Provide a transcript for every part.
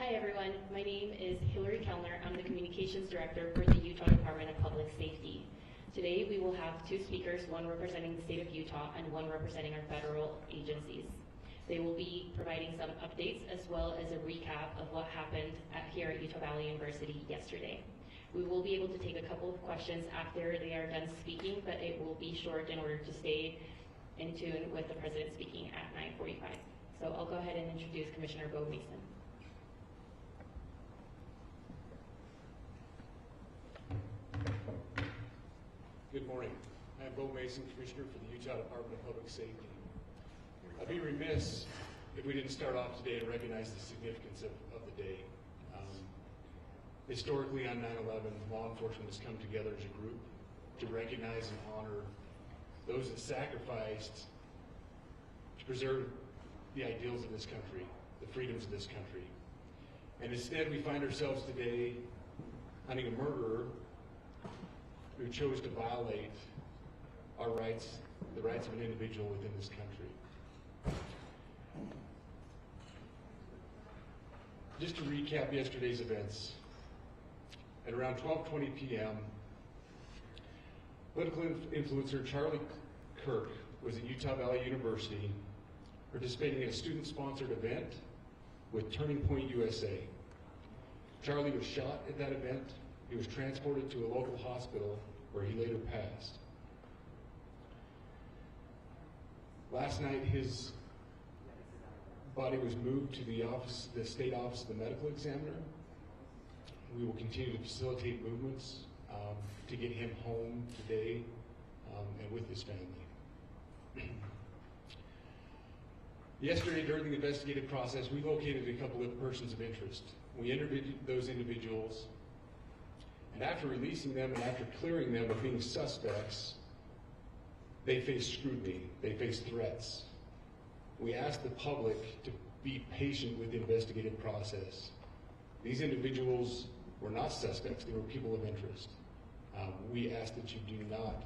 Hi everyone, my name is Hillary Kellner. I'm the Communications Director for the Utah Department of Public Safety. Today we will have two speakers, one representing the state of Utah and one representing our federal agencies. They will be providing some updates as well as a recap of what happened here at Utah Valley University yesterday. We will be able to take a couple of questions after they are done speaking, but it will be short in order to stay in tune with the president speaking at 9:45. So I'll go ahead and introduce Commissioner Bo Mason. Good morning. I'm Bo Mason, Commissioner for the Utah Department of Public Safety. I'd be remiss if we didn't start off today to recognize the significance of the day. Historically on 9/11, law enforcement has come together as a group to recognize and honor those that sacrificed to preserve the ideals of this country, the freedoms of this country. And instead we find ourselves today hunting a murderer who chose to violate our rights, the rights of an individual within this country. Just to recap yesterday's events, at around 12:20 p.m., political influencer Charlie Kirk was at Utah Valley University participating in a student-sponsored event with Turning Point USA. Charlie was shot at that event. He was transported to a local hospital where he later passed. Last night, his body was moved to the state office of the medical examiner. We will continue to facilitate movements to get him home today and with his family. Yesterday, during the investigative process, we located a couple of persons of interest. We interviewed those individuals, and after releasing them and after clearing them of being suspects, they faced scrutiny, they faced threats. We asked the public to be patient with the investigative process. These individuals were not suspects, they were people of interest. We ask that you do not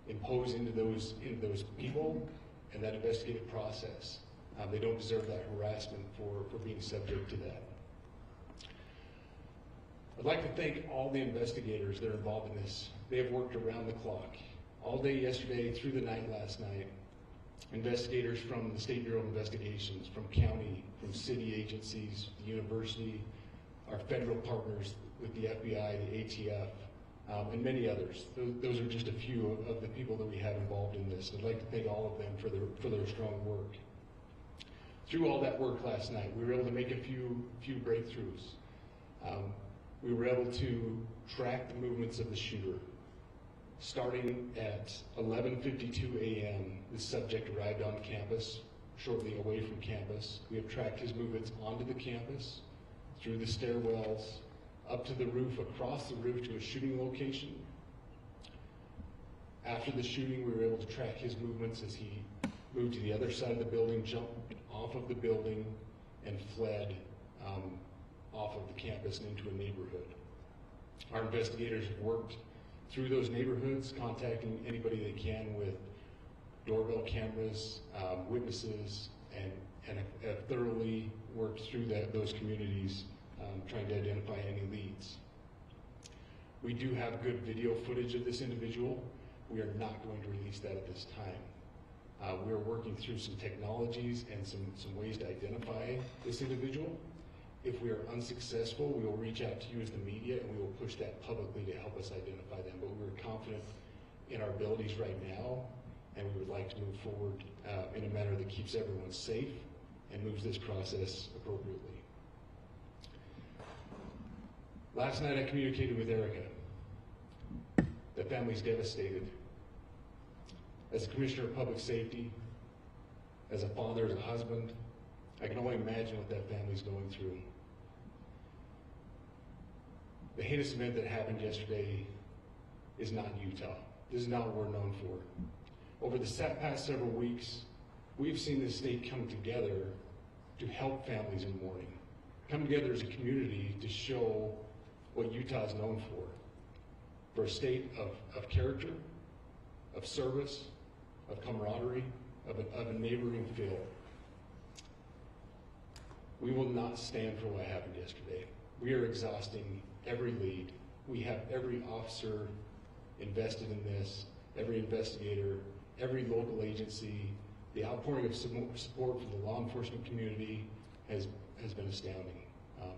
impose into those people and that investigative process. They don't deserve that harassment for being subject to that. I'd like to thank all the investigators that are involved in this. They have worked around the clock. All day yesterday, through the night last night, investigators from the State Bureau of Investigations, from county, from city agencies, the university, our federal partners with the FBI, the ATF, and many others. Those are just a few of the people that we have involved in this. I'd like to thank all of them for their strong work. Through all that work last night, we were able to make a few breakthroughs. We were able to track the movements of the shooter. Starting at 11:52 a.m., the subject arrived on campus, shortly away from campus. We have tracked his movements onto the campus, through the stairwells, up to the roof, across the roof to a shooting location. After the shooting, we were able to track his movements as he moved to the other side of the building, jumped off of the building, and fled off of the campus and into a neighborhood. Our investigators have worked through those neighborhoods, contacting anybody they can with doorbell cameras, witnesses, and have thoroughly worked through those communities, trying to identify any leads. We do have good video footage of this individual. We are not going to release that at this time. We are working through some technologies and some ways to identify this individual. If we are unsuccessful, we will reach out to you as the media and we will push that publicly to help us identify them. But we're confident in our abilities right now, and we would like to move forward in a manner that keeps everyone safe and moves this process appropriately. Last night I communicated with Erica. The family's devastated. As a Commissioner of Public Safety, as a father, as a husband, I can only imagine what that family's going through. The heinous event that happened yesterday is not Utah. This is not what we're known for. Over the past several weeks, we've seen the state come together to help families in mourning, come together as a community to show what Utah is known for a state of character, of service, of camaraderie, of a neighboring feel. We will not stand for what happened yesterday. We are exhausting every lead. We have every officer invested in this, every investigator, every local agency. The outpouring of support from the law enforcement community has been astounding.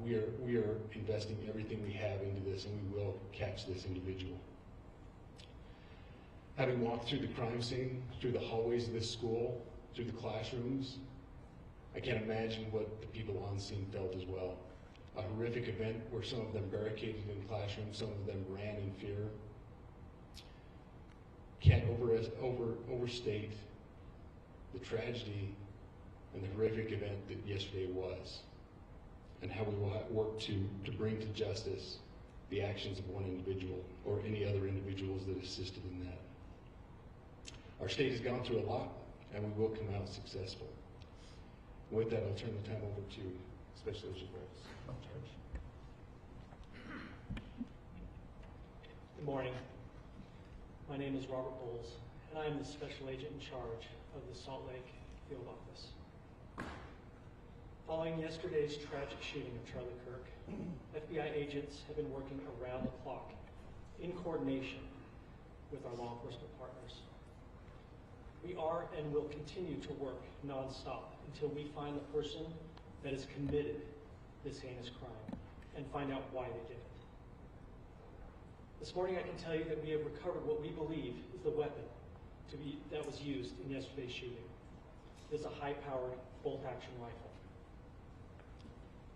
We are investing everything we have into this, and we will catch this individual. Having walked through the crime scene, through the hallways of this school, through the classrooms, I can't imagine what the people on scene felt as well. A horrific event where some of them barricaded in classrooms, some of them ran in fear. Can't overstate the tragedy and the horrific event that yesterday was, and how we will work to bring to justice the actions of one individual or any other individuals that assisted in that. Our state has gone through a lot, and we will come out successful. With that, I'll turn the time over to Special Agent Rex. Good morning. My name is Robert Bowles, and I am the Special Agent in charge of the Salt Lake Field Office. Following yesterday's tragic shooting of Charlie Kirk, FBI agents have been working around the clock in coordination with our law enforcement partners. We are and will continue to work nonstop until we find the person that has committed this heinous crime and find out why they did it. This morning I can tell you that we have recovered what we believe is the weapon that was used in yesterday's shooting. It is a high-powered bolt-action rifle.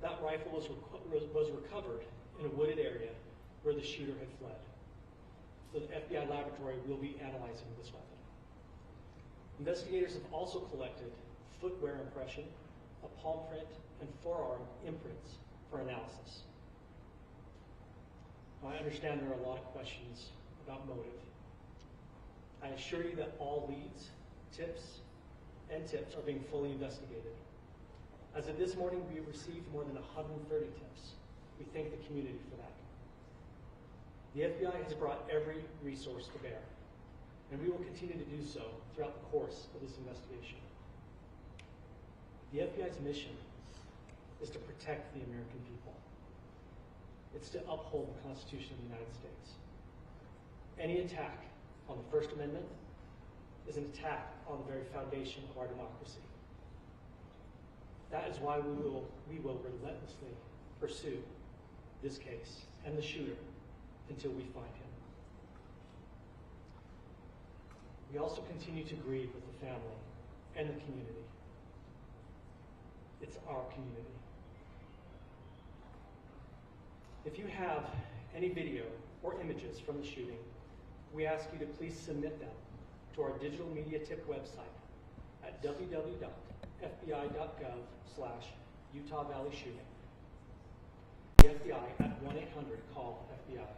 That rifle was recovered in a wooded area where the shooter had fled. The FBI laboratory will be analyzing this weapon. Investigators have also collected footwear impression, a palm print, and forearm imprints for analysis. Now, I understand there are a lot of questions about motive. I assure you that all leads, tips are being fully investigated. As of this morning, we have received more than 130 tips. We thank the community for that. The FBI has brought every resource to bear, and we will continue to do so throughout the course of this investigation. The FBI's mission is to protect the American people. It's to uphold the Constitution of the United States. Any attack on the First Amendment is an attack on the very foundation of our democracy. That is why we will relentlessly pursue this case and the shooter until we find him. We also continue to grieve with the family and the community. It's our community. If you have any video or images from the shooting, we ask you to please submit them to our digital media tip website at www.fbi.gov/Utah Valley Shooting. The FBI at 1-800-CALL-FBI.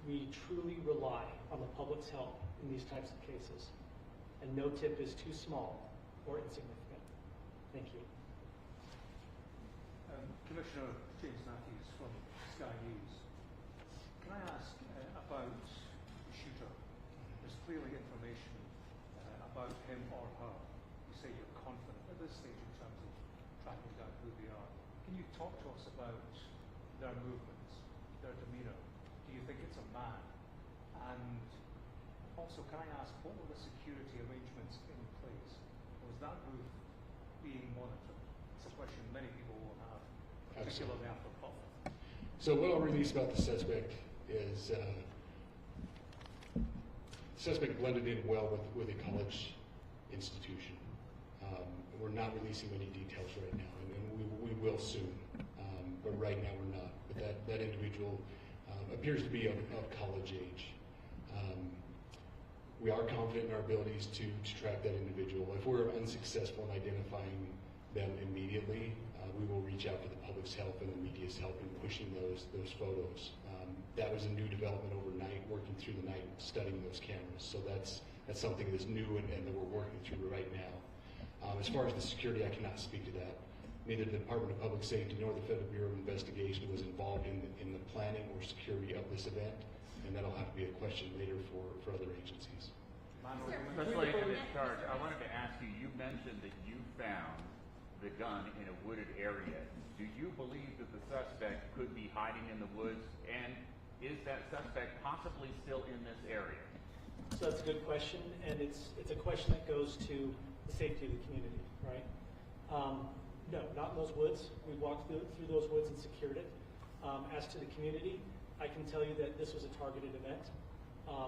We truly rely on the public's help in these types of cases, and no tip is too small or insignificant. Thank you. Commissioner James Matthews from Sky News. Can I ask about the shooter? There's clearly information about him or her. You say you're confident at this stage in terms of tracking down who they are. Can you talk to us about their movements, their demeanour? Do you think it's a man? And also, can I ask, what were the security arrangements in place? Was that roof being monitored? It's a question many people will have, particularly after Pop. So what I'll release about the suspect is the suspect blended in well with a college institution. We're not releasing any details right now, and we will soon, but right now we're not. But that individual appears to be of college age. We are confident in our abilities to track that individual. If we're unsuccessful in identifying them immediately, we will reach out for the public's help and the media's help in pushing those photos. That was a new development overnight, working through the night, studying those cameras. So that's something that's new and that we're working through right now. As far as the security, I cannot speak to that. Neither the Department of Public Safety nor the Federal Bureau of Investigation was involved in the planning or security of this event, and that'll have to be a question later for other agencies. Special Agent in charge, I wanted to ask you, you mentioned that you found the gun in a wooded area. Do you believe that the suspect could be hiding in the woods, and is that suspect possibly still in this area? So that's a good question, and it's a question that goes to the safety of the community, right? No, not in those woods. We walked through those woods and secured it. As to the community, I can tell you that this was a targeted event.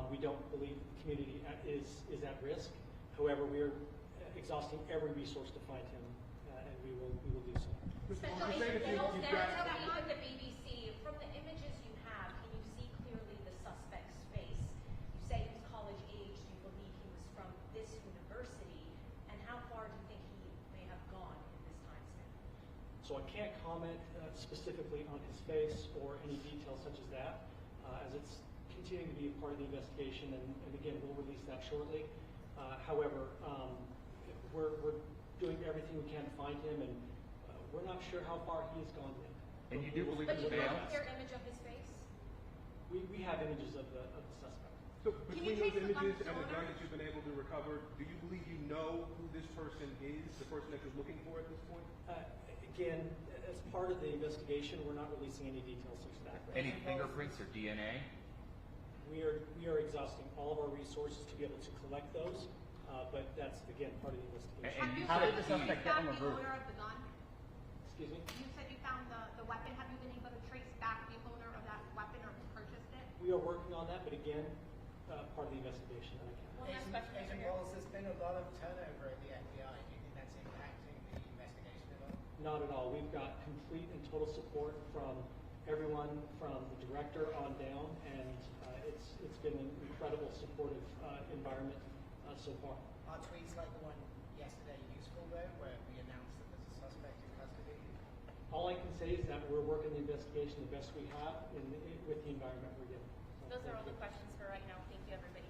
We don't believe the community is at risk. However, we are exhausting every resource to find him, and we will do so. Special Agent Bill says that on the BBC, from the images you have, can you see clearly the suspect's face? You say he's college age. Do you believe he was from this university? And how far do you think he may have gone in this time span? So I can't comment specifically on his face or any details such as that, as it's continuing to be a part of the investigation, and again, we'll release that shortly. However, we're doing everything we can to find him, and we're not sure how far he has gone yet. And you do believe But it's you bail? have a clear image of his face? We have images of the suspect. So Can you between those trace the images gun's and the gun owner? that you've been able to recover, do you believe you know who this person is, the person that you're looking for at this point? Again, as part of the investigation, we're not releasing any details such as that. Any fingerprints or DNA? We are exhausting all of our resources to be able to collect those, but that's, again, part of the investigation. And Have you how did found the suspect get on the roof? owner of the gun? Excuse me? You said you found the weapon. Have you been able to trace back the owner of that weapon or who purchased it? We are working on that, but again, part of the investigation that I can. One last question, Agent Mr. Mayor. Wallace, there's been a lot of turnover at the FBI. Do you think that's impacting the investigation at all? Not at all. We've got complete and total support from everyone, from the director on down, and it's been an incredible supportive environment so far. Are tweets like the one yesterday useful though, where we announced that there's a suspect in custody? All I can say is that we're working the investigation the best we have with the environment we're given. So Those are all thank the you. questions for right now. Thank you, everybody.